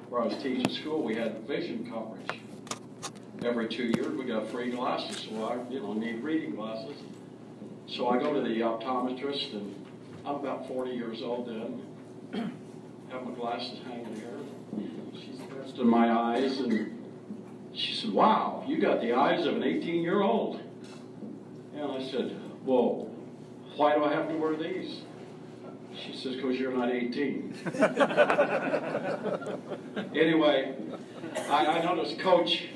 where I was teaching school, we had vision coverage. Every 2 years, we got free glasses, so I, need reading glasses. So I go to the optometrist, and I'm about 40 years old then. Have my glasses hanging here. She's testing my eyes, and she said, "Wow, you got the eyes of an 18-year-old." And I said, "Well, why do I have to wear these?" She says, "Because you're not 18. Anyway, I noticed Coach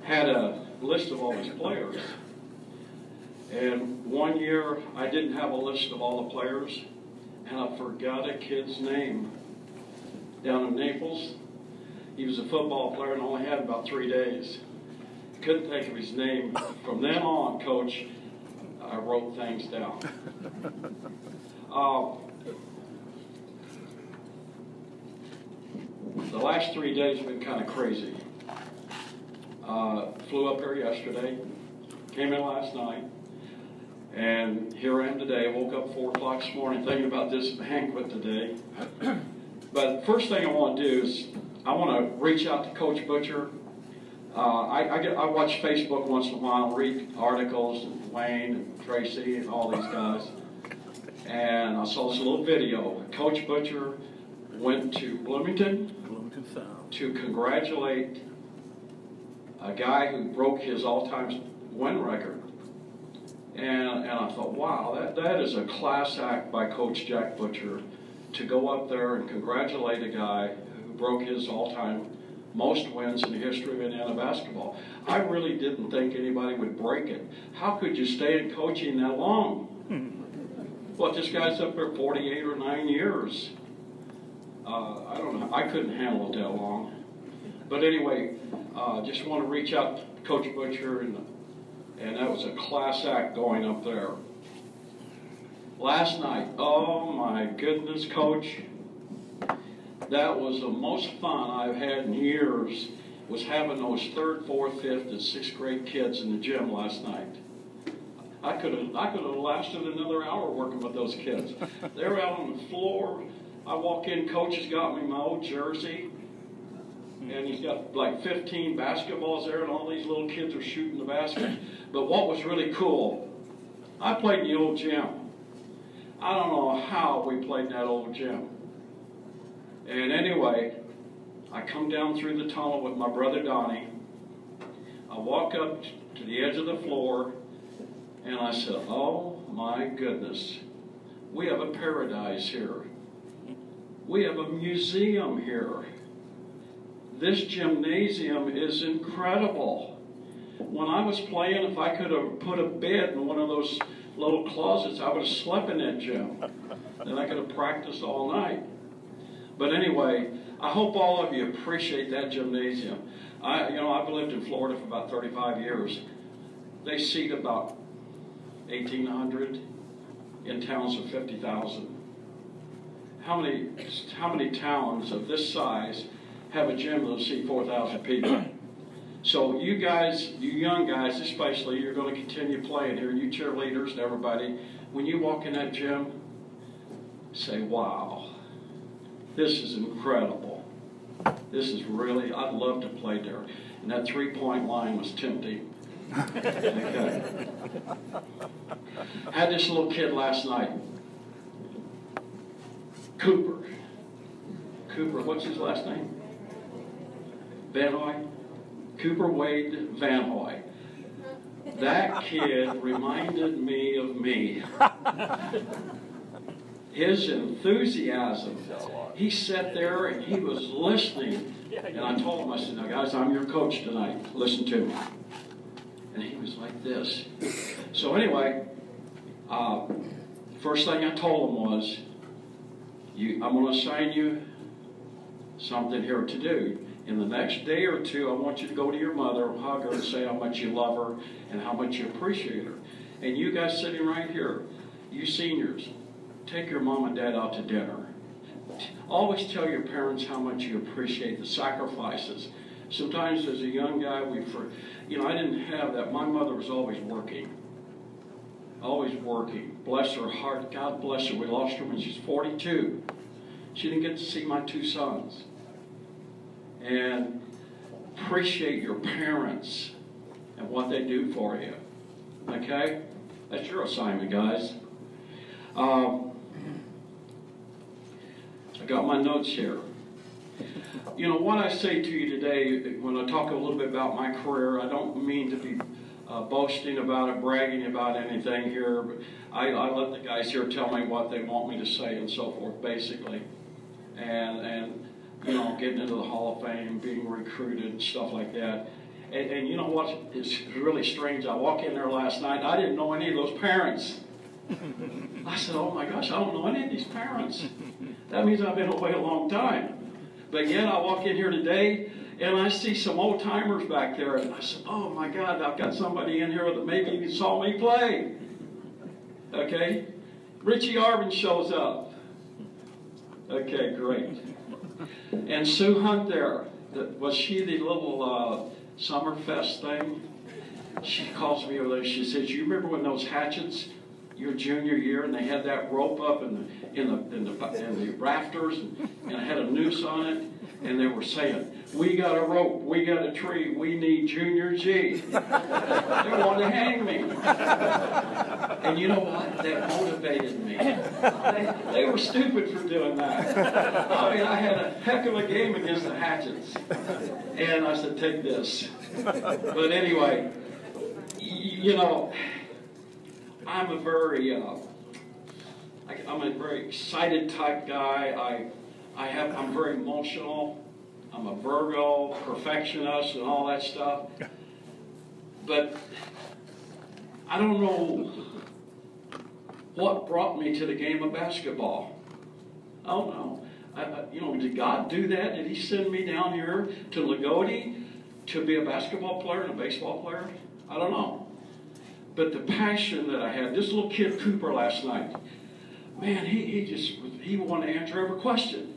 had a list of all his players. And one year, I didn't have a list of all the players, and I forgot a kid's name down in Naples. He was a football player and only had about 3 days. Couldn't think of his name. From then on, Coach, I wrote things down. The last 3 days have been kind of crazy. Flew up here yesterday, came in last night, and here I am today. I woke up 4 o'clock this morning thinking about this banquet today. But first thing I want to do is I want to reach out to Coach Butcher. I watch Facebook once in a while, read articles, and Wayne and Tracy and all these guys. And I saw this little video. Coach Butcher went to Bloomington South to congratulate a guy who broke his all-time win record. And I thought, wow, that is a class act by Coach Jack Butcher to go up there and congratulate a guy who broke his all-time most wins in the history of Indiana basketball. I really didn't think anybody would break it. How could you stay in coaching that long? Well, this guy's up there 48 or 9 years. I don't know. I couldn't handle it that long. But anyway, just want to reach out to Coach Butcher, and that was a class act going up there. Last night, oh my goodness, Coach, that was the most fun I've had in years, was having those 3rd, 4th, 5th, and 6th grade kids in the gym last night. I could have lasted another hour working with those kids. They were out on the floor. I walk in, Coach has got me my old jersey, and he's got like 15 basketballs there, and all these little kids are shooting the basket. But what was really cool, I played in the old gym. I don't know how we played in that old gym. And anyway, I come down through the tunnel with my brother Donnie. I walk up to the edge of the floor, and I said, oh my goodness, we have a paradise here. We have a museum here. This gymnasium is incredible. When I was playing, if I could have put a bed in one of those little closets, I would have slept in that gym. Then I could have practiced all night. But anyway, I hope all of you appreciate that gymnasium. I've lived in Florida for about 35 years. They seat about 1,800 in towns of 50,000. How many towns of this size have a gym that'll seat 4,000 people? So you guys, you young guys especially, you're going to continue playing here, you cheerleaders and everybody. When you walk in that gym, say, wow, this is incredible. This is really, I'd love to play there. And that three-point line was tempting. Okay. I had this little kid last night, Cooper, what's his last name? Van Hoy? Cooper Wade Van Hoy. That kid reminded me of me. His enthusiasm. He sat there and he was listening. And I told him, I said, now guys, I'm your coach tonight. Listen to me. And he was like this. So anyway, first thing I told him was, I'm going to assign you something here to do. In the next day or two, I want you to go to your mother, hug her, and say how much you love her and how much you appreciate her. And you guys sitting right here, you seniors, take your mom and dad out to dinner. Always tell your parents how much you appreciate the sacrifices. Sometimes as a young guy, I didn't have that. My mother was always working. Always working. Bless her heart. God bless her. We lost her when she was 42. She didn't get to see my 2 sons. and appreciate your parents and what they do for you. Okay? That's your assignment, guys. I got my notes here. You know, what I say to you today, when I talk a little bit about my career, I don't mean to be boasting about it, bragging about anything here. But I let the guys here tell me what they want me to say and so forth, basically. And you know, getting into the Hall of Fame, being recruited and stuff like that. And you know what is really strange? I walked in there last night, I didn't know any of those parents. I said, oh my gosh, I don't know any of these parents. That means I've been away a long time. But yet I walk in here today and I see some old timers back there, and I said, oh my God, I've got somebody in here that maybe even saw me play. Okay? Richie Arvin shows up. Okay, great. And Sue Hunt there, was she the little Summerfest thing? She calls me over there, she says, you remember when those hatchets, your junior year, and they had that rope up in the rafters, and it had a noose on it, and they were saying, we got a rope, we got a tree, we need Junior G. They wanted to hang me. And you know what? That motivated me. They were stupid for doing that. I mean, I had a heck of a game against the Hatchets. And I said, take this. But anyway, you know, I'm a very excited type guy. I'm very emotional. I'm a Virgo, perfectionist, and all that stuff. But I don't know what brought me to the game of basketball. I don't know. You know, did God do that? Did He send me down here to Loogootee to be a basketball player and a baseball player? I don't know. But the passion that I had, this little kid Cooper last night, man, he wanted to answer every question.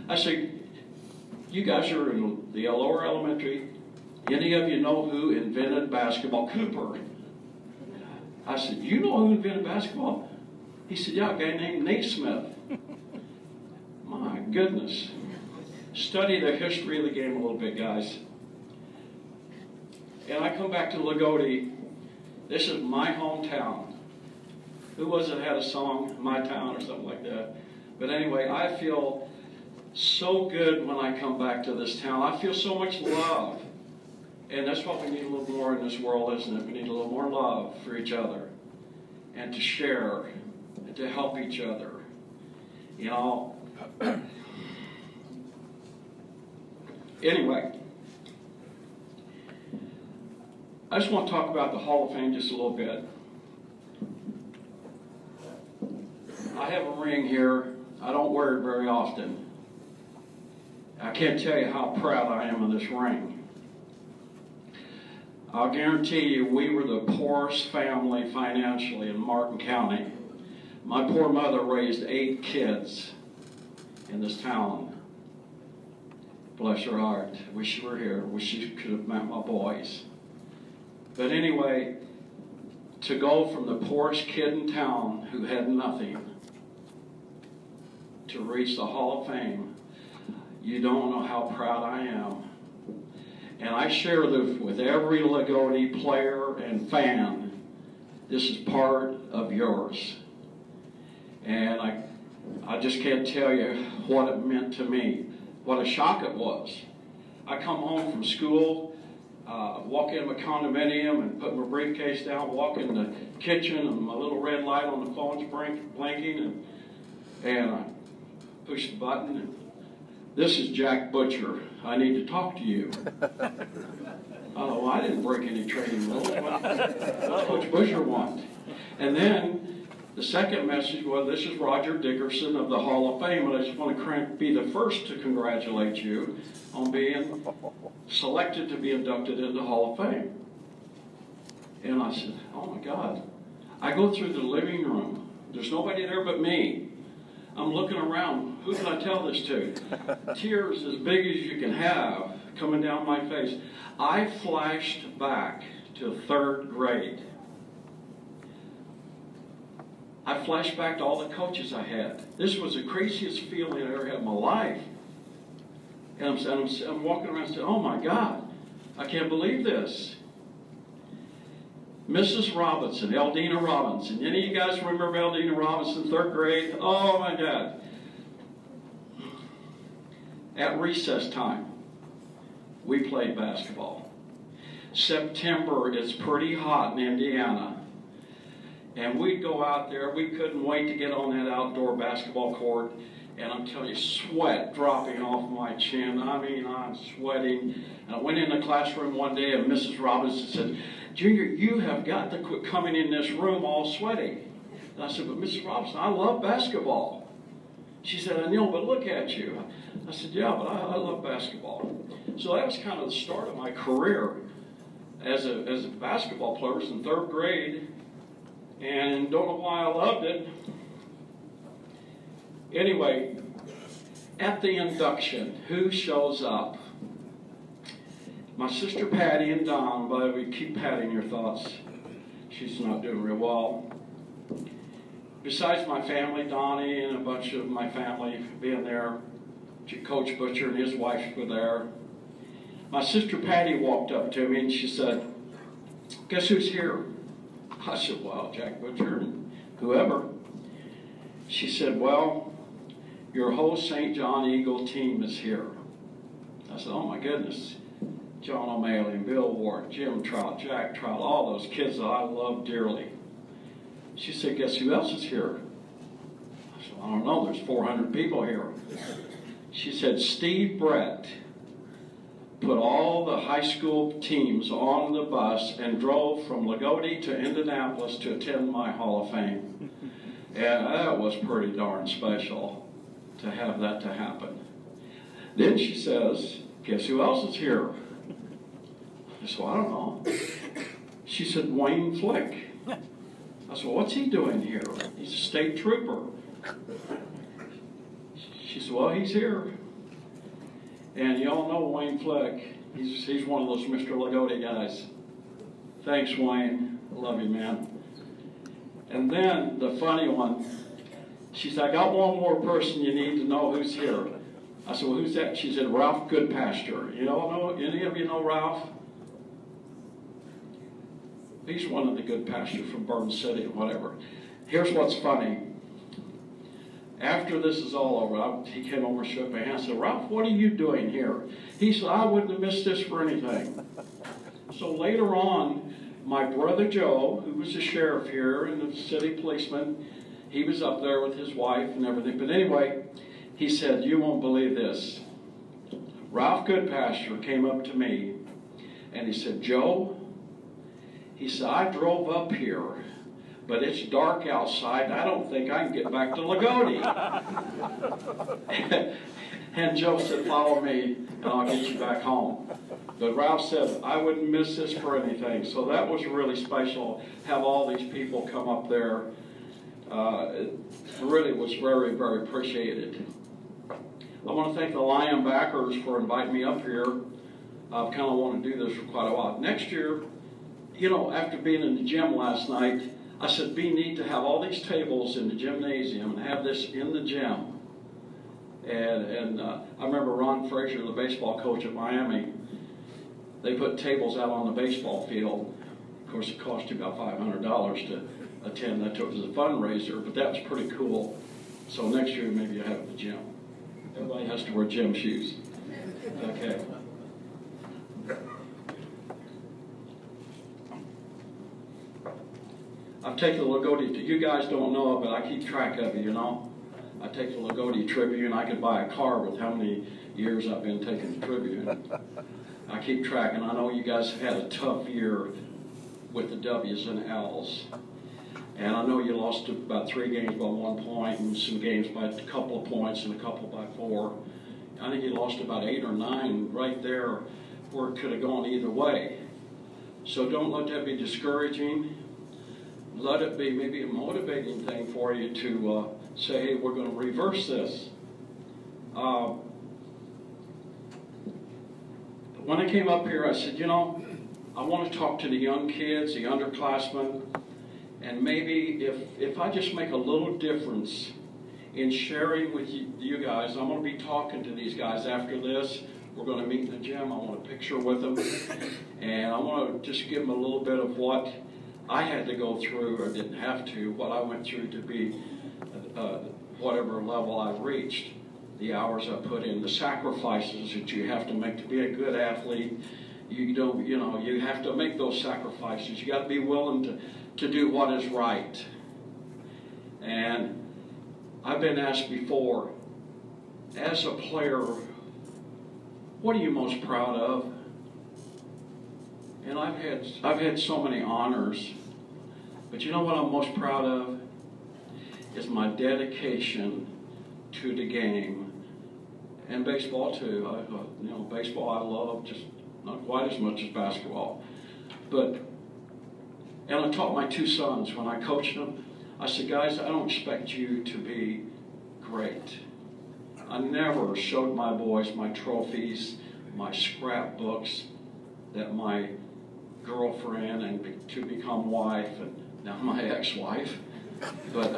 I said, you guys are in the lower elementary. Any of you know who invented basketball? Cooper. I said, you know who invented basketball? He said, yeah, a guy named Naismith. My goodness. Study the history of the game a little bit, guys. And I come back to Loogootee. This is my hometown. Who was it had a song, My Town or something like that? But anyway, I feel so good when I come back to this town. I feel so much love. And that's what we need a little more in this world, isn't it? We need a little more love for each other and to share and to help each other. You know. Anyway, I just want to talk about the Hall of Fame just a little bit. I have a ring here. I don't wear it very often. I can't tell you how proud I am of this ring. I'll guarantee you we were the poorest family financially in Martin County. My poor mother raised 8 kids in this town. Bless her heart. Wish she were here. Wish she could have met my boys. But anyway, to go from the poorest kid in town who had nothing to reach the Hall of Fame, you don't know how proud I am. And I share this with every Loogootee player and fan. This is part of yours. And I just can't tell you what it meant to me, what a shock it was. I come home from school, walk in my condominium and put my briefcase down, walk in the kitchen and my little red light on the phone's blinking, and I push the button and this is Jack Butcher. I need to talk to you. Oh, I didn't break any training rules. What does Coach Butcher want? And then the second message was, this is Roger Dickerson of the Hall of Fame, and I just want to be the first to congratulate you on being selected to be inducted into the Hall of Fame. And I said, oh my God. I go through the living room. There's nobody there but me. I'm looking around. Who can I tell this to? Tears as big as you can have coming down my face. I flashed back to 3rd grade. I flashed back to all the coaches I had. This was the craziest feeling I ever had in my life. And I'm walking around and saying, oh my God, I can't believe this. Mrs. Robinson, Eldina Robinson. Any of you guys remember Eldina Robinson, 3rd grade? Oh my God. At recess time, we played basketball. September, it's pretty hot in Indiana. And we'd go out there. We couldn't wait to get on that outdoor basketball court. And I'm telling you, sweat dropping off my chin. I mean, I'm sweating. And I went in the classroom one day and Mrs. Robinson said, Junior, you have got to quit coming in this room all sweaty. And I said, but Mrs. Robinson, I love basketball. She said, I know, but look at you. I said, yeah, but I love basketball. So that was kind of the start of my career as a basketball player. I was in 3rd grade, and don't know why I loved it. Anyway, at the induction, who shows up? My sister Patty and Don. By the way, keep patting your thoughts. She's not doing real well. Besides my family, Donnie and a bunch of my family being there, Coach Butcher and his wife were there. My sister Patty walked up to me and she said, guess who's here? I said, well, Jack Butcher and whoever. She said, well, your whole St. John Eagle team is here. I said, oh my goodness. John O'Malley, Bill Ward, Jim Trout, Jack Trout, all those kids that I love dearly. She said, guess who else is here? I said, I don't know, there's 400 people here. She said, Steve Brett put all the high school teams on the bus and drove from Loogootee to Indianapolis to attend my Hall of Fame. And that was pretty darn special to have that to happen. Then she says, guess who else is here? I said, well, I don't know. She said, Wayne Flick. I said, well, what's he doing here? He's a state trooper. She said, well, he's here. And you all know Wayne Flick. He's one of those Mr. Loogootee guys. Thanks, Wayne. I love you, man. And then the funny one, she said, I got one more person you need to know who's here. I said, well, who's that? She said, Ralph Goodpasture. You all know, any of you know Ralph? He's one of the good pastors from Burns City or whatever. Here's what's funny. After this is all over, he came over, shook my hand, and said, Ralph, what are you doing here? He said, I wouldn't have missed this for anything. So later on, my brother Joe, who was the sheriff here and the city policeman, he was up there with his wife and everything. But anyway, he said, you won't believe this. Ralph Goodpasture came up to me and he said, Joe, he said, I drove up here, but it's dark outside. I don't think I can get back to Loogootee. And Joe said, follow me, and I'll get you back home. But Ralph said, I wouldn't miss this for anything. So that was really special, have all these people come up there. It really was very, very appreciated. I want to thank the Lion backers for inviting me up here. I've kind of wanted to do this for quite a while. Next year, you know, after being in the gym last night, I said, it'd be neat to have all these tables in the gymnasium and have this in the gym. And I remember Ron Frazier, the baseball coach at Miami, they put tables out on the baseball field. Of course, it cost you about $500 to attend. That was a fundraiser, but that was pretty cool. So next year, maybe you'll have it at the gym. Everybody has to wear gym shoes. Okay. I've taken the Loogootee, you guys don't know it, but I keep track of it, you know. I take the Loogootee Tribune. I could buy a car with how many years I've been taking the Tribune. I keep track, and I know you guys have had a tough year with the W's and L's. And I know you lost about 3 games by 1 point, and some games by a couple of points, and a couple by 4. I think you lost about 8 or 9 right there where it could have gone either way. So don't let that be discouraging. Let it be maybe a motivating thing for you to say, hey, we're going to reverse this. When I came up here, I said, you know, I want to talk to the young kids, the underclassmen, and maybe if I just make a little difference in sharing with you guys. I'm going to be talking to these guys after this. We're going to meet in the gym. I want a picture with them. And I want to just give them a little bit of what I had to go through, or didn't have to, what I went through to be whatever level I reached, the hours I put in, the sacrifices that you have to make to be a good athlete. You have to make those sacrifices. You got to be willing to do what is right. And I've been asked before, as a player, what are you most proud of? And I've had so many honors, but you know what I'm most proud of? Is my dedication to the game, and baseball too. Baseball I love, just not quite as much as basketball. And I taught my two sons when I coached them. I said, guys, I don't expect you to be great. I never showed my boys my trophies, my scrapbooks that my girlfriend and to become wife, and now my ex-wife, but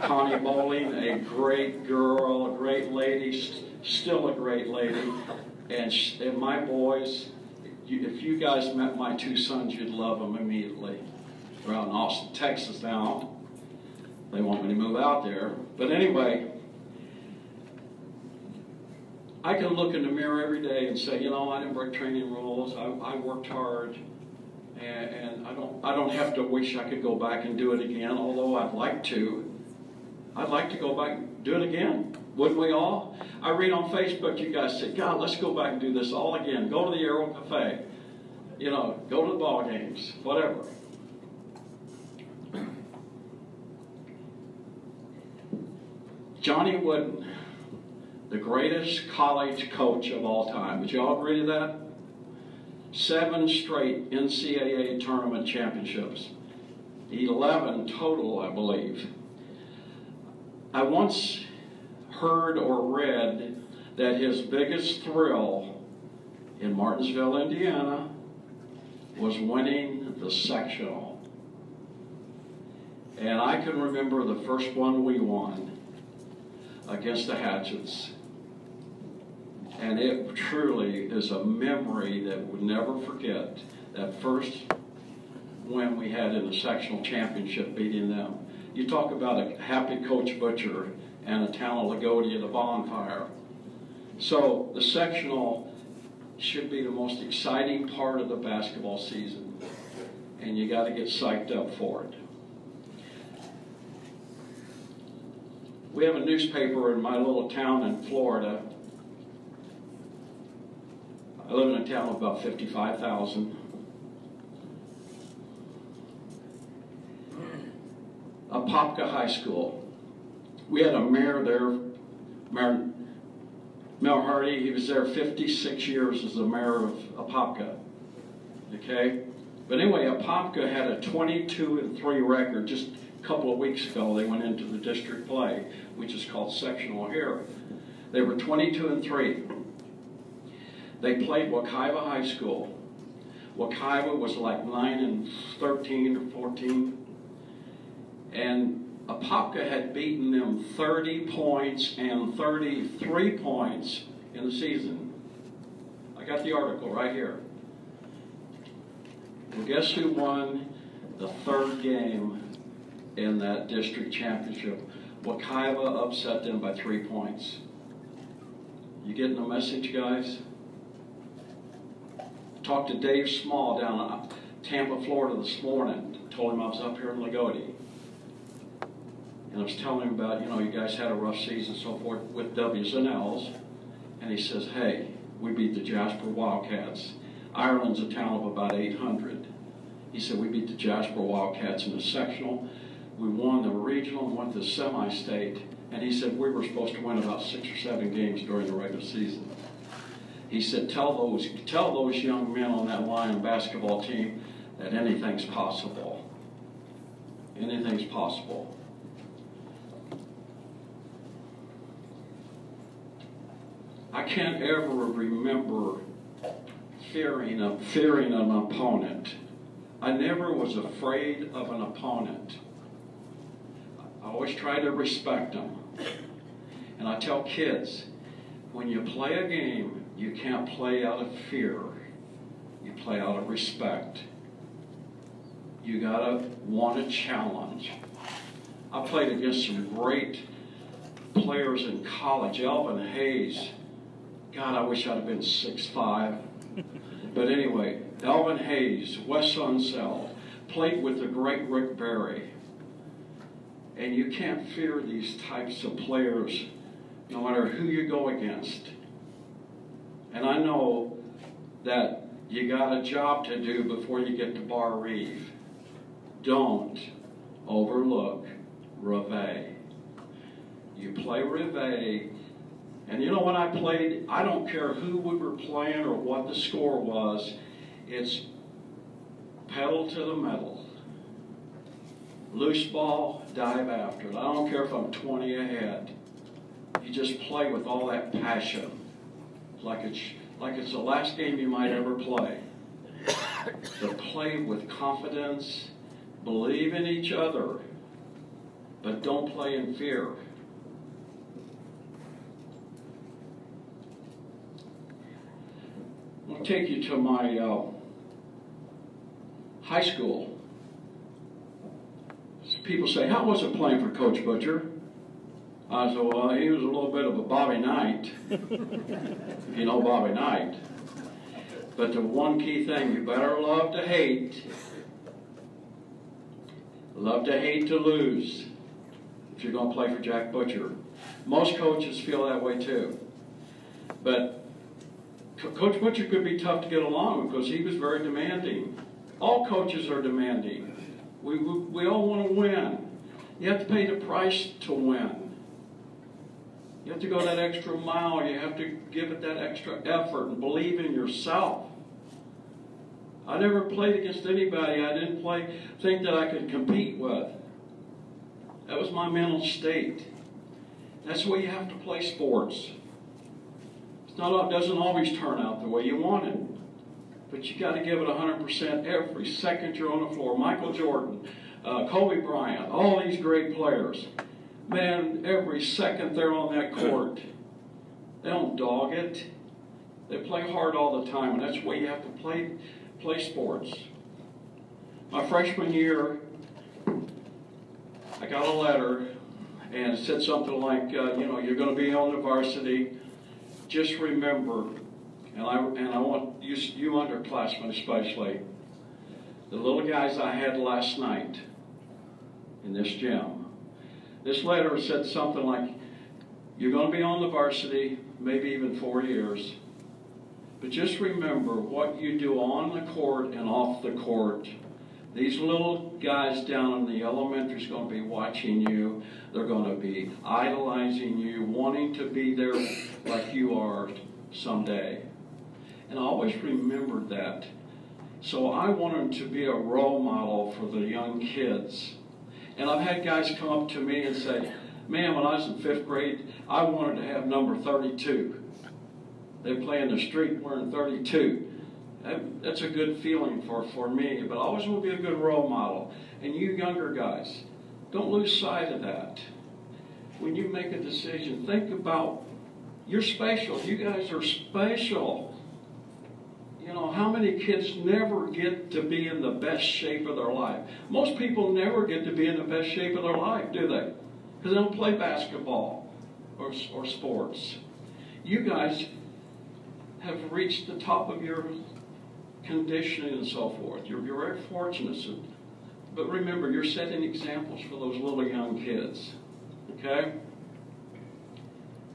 Connie Bowling, a great girl, a great lady, still a great lady, and my boys, if you guys met my two sons, you'd love them immediately. They're out in Austin, Texas now. They want me to move out there, but anyway, I can look in the mirror every day and say, I didn't break training rules. I worked hard, and I don't have to wish I could go back and do it again. Although I'd like to. I'd like to go back and do it again. Wouldn't we all? I read on Facebook, you guys say, God, let's go back and do this all again. Go to the Aero Cafe. Go to the ball games. Whatever. Johnny Wooden, the greatest college coach of all time. Would you all agree to that? 7 straight NCAA tournament championships. 11 total, I believe. I once heard or read that his biggest thrill in Martinsville, Indiana, was winning the sectional. And I can remember the first one we won against the Hatchets. And it truly is a memory that we'll never forget. That first win we had in the sectional championship, beating them. You talk about a happy Coach Butcher and a town of Loogootee at a bonfire. So the sectional should be the most exciting part of the basketball season. And you got to get psyched up for it. We have a newspaper in my little town in Florida. I live in a town of about 55,000. Apopka High School. We had a mayor there, Mayor Mel Hardy. He was there 56 years as the mayor of Apopka. Okay? But anyway, Apopka had a 22-3 record. Just a couple of weeks ago, they went into the district play, which is called sectional here. They were 22-3. They played Wekiva High School. Wekiva was like 9-13 or 14. And Apopka had beaten them 30 points and 33 points in the season. I got the article right here. And guess who won the third game in that district championship? Wekiva upset them by 3 points. You getting the message, guys? Talked to Dave Small down in Tampa, Florida this morning. Told him I was up here in Loogootee. And I was telling him about, you guys had a rough season and so forth with W's and L's. And he says, hey, we beat the Jasper Wildcats. Ireland's a town of about 800. He said, we beat the Jasper Wildcats in the sectional. We won the regional and went to the semi-state. And he said, we were supposed to win about 6 or 7 games during the regular season. He said, tell those young men on that Lion basketball team that anything's possible. Anything's possible. I can't ever remember fearing an opponent. I never was afraid of an opponent. I always try to respect them. And I tell kids, when you play a game, you can't play out of fear. You play out of respect. You gotta want a challenge. I played against some great players in college. Elvin Hayes. God, I wish I'd have been 6'5". But anyway, Elvin Hayes, Wes Unseld, played with the great Rick Barry. And you can't fear these types of players no matter who you go against. And I know that you got a job to do before you get to Bar Reeve. Don't overlook reveille. You play reveille, and you know when I played, I don't care who we were playing or what the score was, it's pedal to the metal. Loose ball, dive after it. I don't care if I'm 20 ahead. You just play with all that passion, like it's the last game you might ever play. But play with confidence, believe in each other, but don't play in fear. I'll take you to my high school. People say, how was it playing for Coach Butcher? I said, well, he was a little bit of a Bobby Knight. You know Bobby Knight. But the one key thing, you better love to hate. Love to hate to lose if you're going to play for Jack Butcher. Most coaches feel that way too. But Coach Butcher could be tough to get along because he was very demanding. All coaches are demanding. We all want to win. You have to pay the price to win. You have to go that extra mile. You have to give it that extra effort and believe in yourself. I never played against anybody I didn't think that I could compete with. That was my mental state. That's the way you have to play sports. It doesn't always turn out the way you want it. But you got to give it 100% every second you're on the floor. Michael Jordan, Kobe Bryant, all these great players. Man, every second they're on that court, they don't dog it. They play hard all the time, and that's the way you have to play sports. My freshman year, I got a letter, and it said something like, you're going to be on the varsity. Just remember, and I want you underclassmen especially, the little guys I had last night in this gym. This letter said something like, you're going to be on the varsity, maybe even 4 years, but just remember what you do on the court and off the court. These little guys down in the elementary is going to be watching you. They're going to be idolizing you, wanting to be there like you are someday. And I always remembered that. So I wanted to be a role model for the young kids. And I've had guys come up to me and say, man, when I was in 5th grade, I wanted to have number 32. They play in the street wearing 32. That's a good feeling for me, but I always want to be a good role model. And you younger guys, don't lose sight of that. When you make a decision, think about, you're special. You guys are special. You know, how many kids never get to be in the best shape of their life? Most people never get to be in the best shape of their life, do they? Because they don't play basketball or sports. You guys have reached the top of your conditioning and so forth. You're very fortunate. But remember, you're setting examples for those little young kids. Okay?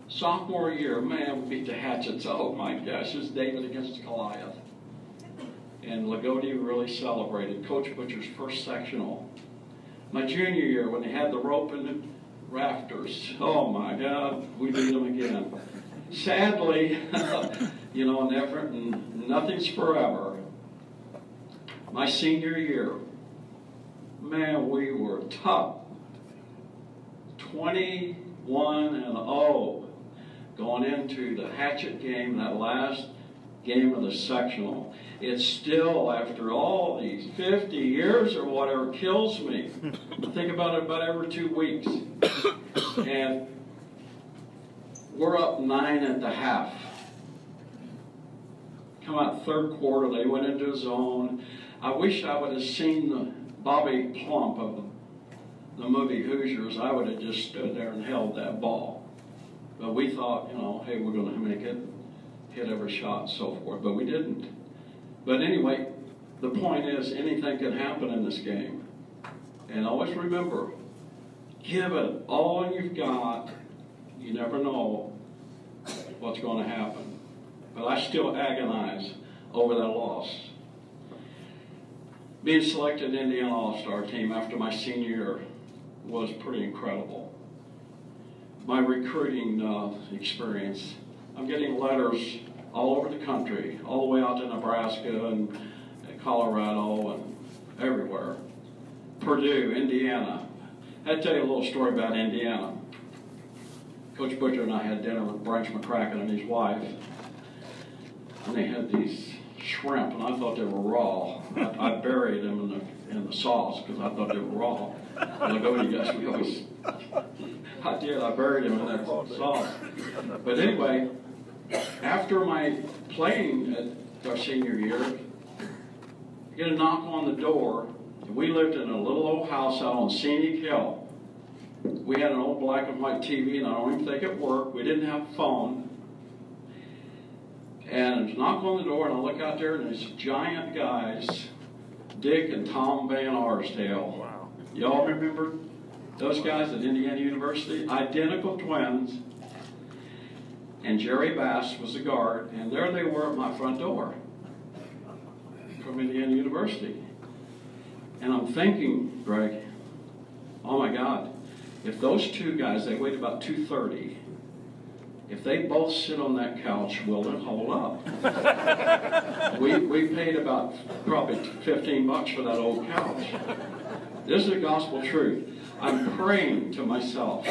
Sophomore year, man, we beat the Hatchets. Oh my gosh, it was David against Goliath. And Loogootee really celebrated Coach Butcher's first sectional. My junior year, when they had the rope in the rafters, oh my God, we beat them again. Sadly, an effort, and nothing's forever. My senior year, man, we were tough. 21-0 going into the Hatchet game, that last game of the sectional. It still, after all these 50 years or whatever, kills me. I think about it about every 2 weeks. And we're up 9 at the half. Come out third quarter, they went into a zone. I wish I would have seen the Bobby Plump of the movie Hoosiers. I would have just stood there and held that ball. But we thought, you know, hey, we're going to make it, hit every shot and so forth. But we didn't. But anyway, the point is anything can happen in this game. And always remember, give it all you've got. You never know what's going to happen. But I still agonize over that loss. Being selected in the Indiana All-Star team after my senior year was pretty incredible. My recruiting experience, I'm getting letters all over the country, all the way out to Nebraska and Colorado and everywhere. Purdue, Indiana. I had to tell you a little story about Indiana. Coach Butcher and I had dinner with Branch McCracken and his wife, and they had these shrimp, and I thought they were raw. I buried them in the sauce because I thought they were raw. Loogootee guys, we always, I did, I buried them in that sauce. But anyway, after my playing at our senior year, I get a knock on the door. We lived in a little old house out on Scenic Hill. We had an old black and white TV, and I don't even think it worked. We didn't have a phone. And there's a knock on the door, and I look out there, and there's giant guys, Dick and Tom Van Arsdale. Wow. Y'all remember those guys at Indiana University? Identical twins. And Jerry Bass was the guard, and there they were at my front door from Indiana University. And I'm thinking, Greg, oh my God, if those two guys, they weighed about 230, if they both sit on that couch, will it hold up? we paid about probably $15 for that old couch. This is the gospel truth. I'm praying to myself,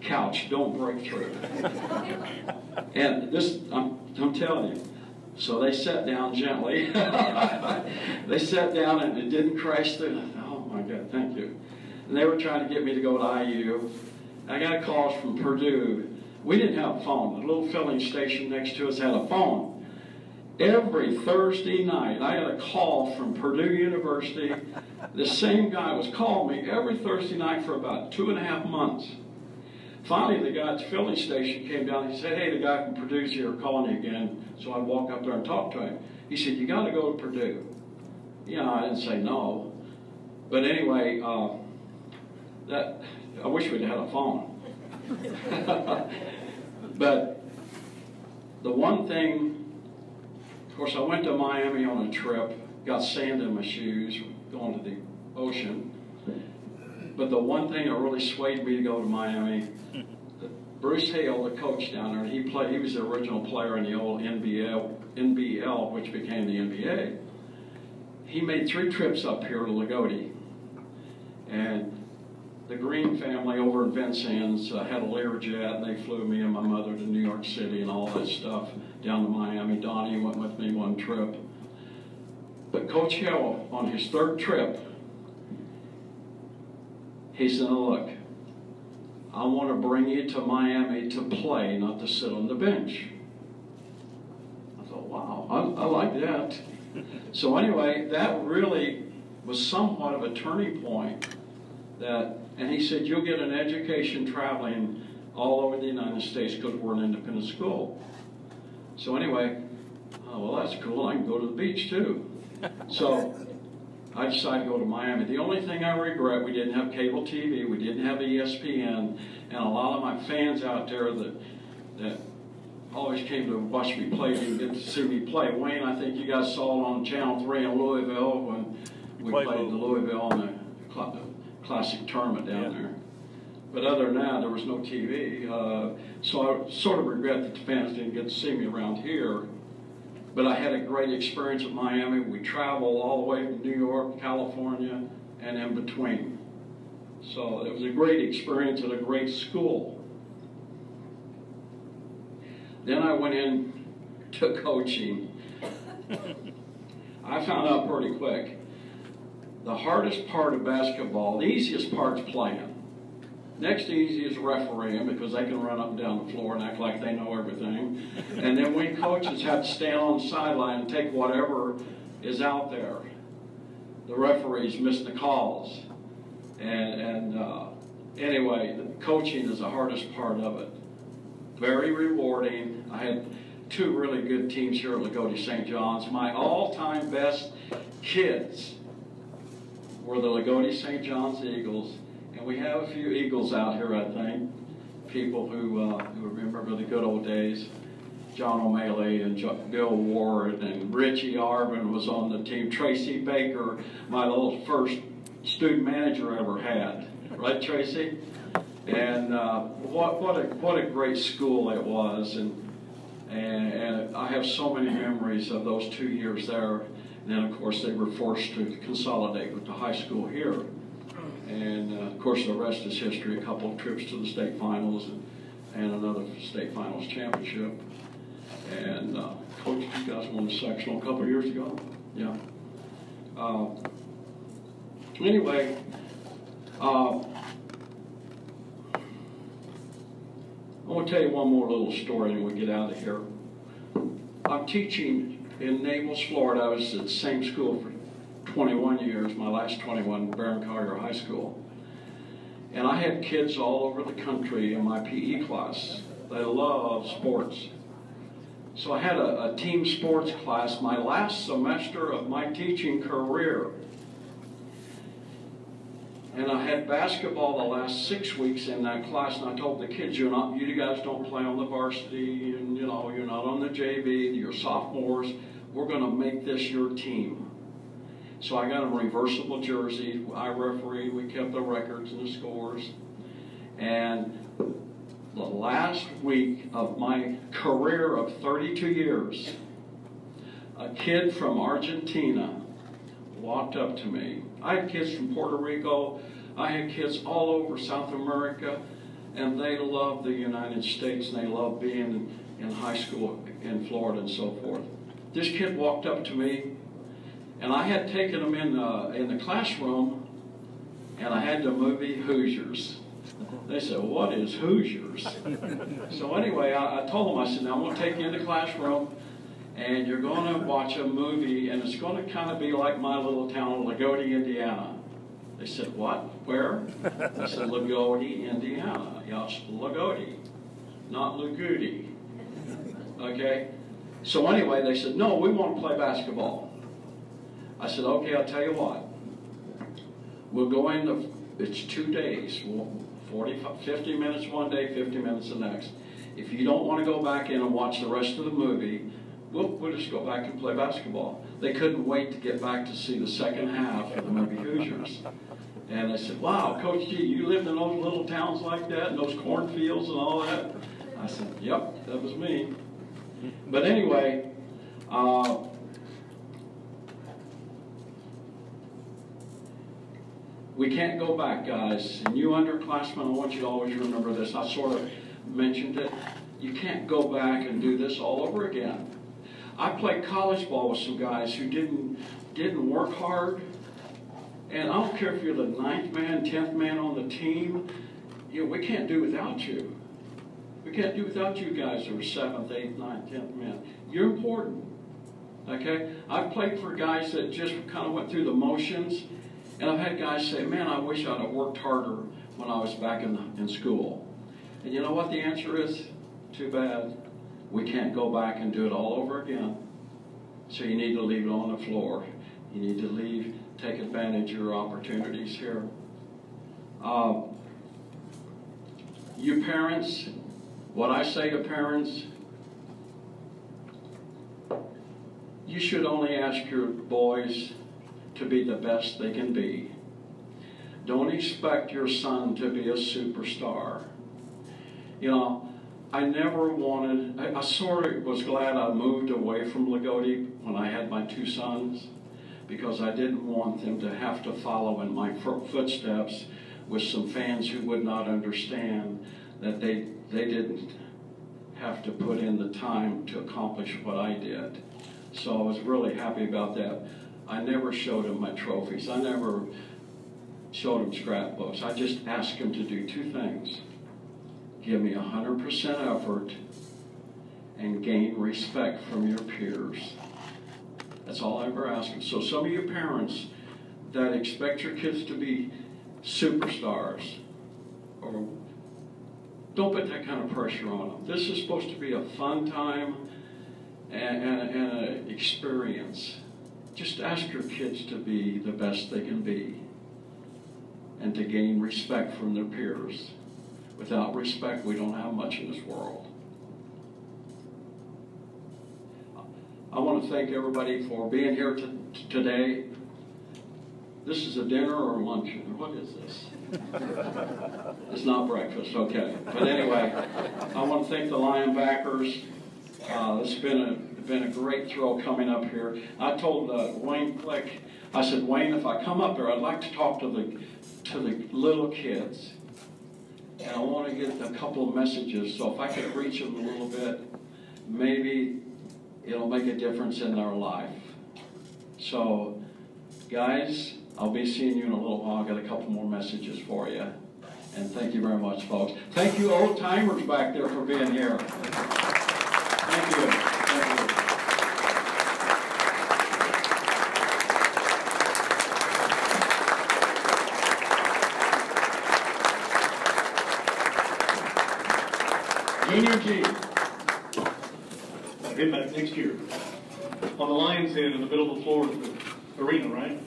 couch, don't break through. And this, I'm telling you. So they sat down gently. They sat down and it didn't crash through. Oh my God, thank you. And they were trying to get me to go to IU. I got a call from Purdue. We didn't have a phone. The little filling station next to us had a phone. Every Thursday night, I had a call from Purdue University. The same guy was calling me every Thursday night for about 2.5 months. Finally, the guy at the filling station came down. He said, hey, the guy from Purdue's here calling you again. So I walk up there and talk to him. He said, you got to go to Purdue. Yeah, I didn't say no. But anyway, I wish we'd had a phone. But the one thing, of course, I went to Miami on a trip, got sand in my shoes, going to the ocean. But the one thing that really swayed me to go to Miami, Bruce Hale, the coach down there, he was the original player in the old NBL, which became the NBA. He made 3 trips up here to Loogootee. And the Green family over in Vincennes had a Learjet, and they flew me and my mother to New York City and all that stuff, down to Miami. Donnie went with me one trip. But Coach Hale, on his 3rd trip, he said, look, I want to bring you to Miami to play, not to sit on the bench. I thought, wow, I like that. So anyway, that really was somewhat of a turning point. And he said, you'll get an education traveling all over the United States because we're an independent school. So anyway, oh, well, that's cool. I can go to the beach too. So I decided to go to Miami. The only thing I regret, we didn't have cable TV, we didn't have ESPN, and a lot of my fans out there that always came to watch me play didn't get to see me play. Wayne, I think you guys saw it on Channel 3 in Louisville when we played the Louisville in the Classic tournament down there. But other than that, there was no TV. So I sort of regret that the fans didn't get to see me around here. But I had a great experience at Miami. We traveled all the way from New York, California, and in between. So it was a great experience at a great school. Then I went in to coaching. I found out pretty quick. The hardest part of basketball, the easiest part's playing. Next easy is refereeing, because they can run up and down the floor and act like they know everything. And then we coaches have to stand on the sideline and take whatever is out there. The referees miss the calls. Anyway, the coaching is the hardest part of it. Very rewarding. I had two really good teams here at Loogootee St. John's. My all-time best kids were the Loogootee St. John's Eagles. And we have a few Eagles out here, I think. People who remember the good old days. John O'Malley and Bill Ward and Richie Arvin was on the team. Tracy Baker, my little first student manager I ever had. Right, Tracy? And what a great school it was. And I have so many memories of those 2 years there. And then, of course, they were forced to consolidate with the high school here. And, of course, the rest is history. A couple of trips to the state finals and another state finals championship. And, Coach, you guys won the sectional a couple of years ago. Yeah. Anyway, I want to tell you one more little story and we'll get out of here. I'm teaching in Naples, Florida. I was at the same school for 21 years, my last 21, Baron Collier High School. And I had kids all over the country in my PE class. They love sports. So I had a team sports class my last semester of my teaching career. And I had basketball the last 6 weeks in that class, and I told the kids, you guys don't play on the varsity, and you're not on the JV, you're sophomores. We're going to make this your team. So I got a reversible jersey. I refereed. We kept the records and the scores. And the last week of my career of 32 years, a kid from Argentina walked up to me. I had kids from Puerto Rico. I had kids all over South America, and they love the United States, and they love being in high school in Florida and so forth. This kid walked up to me, and I had taken him in the classroom, and I had the movie Hoosiers. They said, "What is Hoosiers?" So anyway, I told them, I said, "Now I'm going to take you in the classroom, and you're going to watch a movie, and it's going to kind of be like my little town of Loogootee, Indiana." They said, "What? Where?" I said, "Loogootee, Indiana." Yes, Loogootee, not Loogootee. Okay? So anyway, they said, "No, we want to play basketball." I said, "Okay, I'll tell you what. We'll go in, it's 2 days, 50 minutes one day, 50 minutes the next. If you don't want to go back in and watch the rest of the movie, we'll just go back and play basketball." They couldn't wait to get back to see the second half of the movie Hoosiers. And they said, "Wow, Coach G, you lived in those little towns like that, and those cornfields and all that?" I said, "Yep, that was me." But anyway, we can't go back, guys. And you underclassmen, I want you to always remember this. I sort of mentioned it. You can't go back and do this all over again. I played college ball with some guys who didn't work hard. And I don't care if you're the 9th man, 10th man on the team. We can't do without you. We can't do without you guys who are 7th, 8th, 9th, 10th men. You're important. Okay? I've played for guys that just kind of went through the motions. And I've had guys say, "Man, I wish I'd have worked harder when I was back in school." And you know what the answer is? Too bad. We can't go back and do it all over again. So you need to leave it on the floor. You need to take advantage of your opportunities here. You parents, what I say to parents, you should only ask your boys to be the best they can be. Don't expect your son to be a superstar. I sort of was glad I moved away from Loogootee when I had my 2 sons, because I didn't want them to have to follow in my footsteps with some fans who would not understand that they didn't have to put in the time to accomplish what I did. So I was really happy about that. I never showed them my trophies. I never showed them scrapbooks. I just asked them to do two things. Give me 100% effort and gain respect from your peers. That's all I ever asked them. So some of you parents that expect your kids to be superstars, or don't put that kind of pressure on them. This is supposed to be a fun time and an experience. Just ask your kids to be the best they can be and to gain respect from their peers. Without respect, we don't have much in this world. I want to thank everybody for being here today. This is a dinner or a luncheon? What is this? It's not breakfast, okay. But anyway, I want to thank the Lion backers. It's been a great thrill coming up here. I told Wayne Flick, I said, Wayne, if I come up there, I'd like to talk to the little kids. And I want to get a couple of messages, so if I could reach them a little bit, maybe it'll make a difference in their life. So, guys, I'll be seeing you in a little while. I'll get a couple more messages for you. And thank you very much, folks. Thank you, old timers back there, for being here. Thank you. Thank you. Junior G. I'll get back next year. On the Lions' head in the middle of the floor of the arena, right?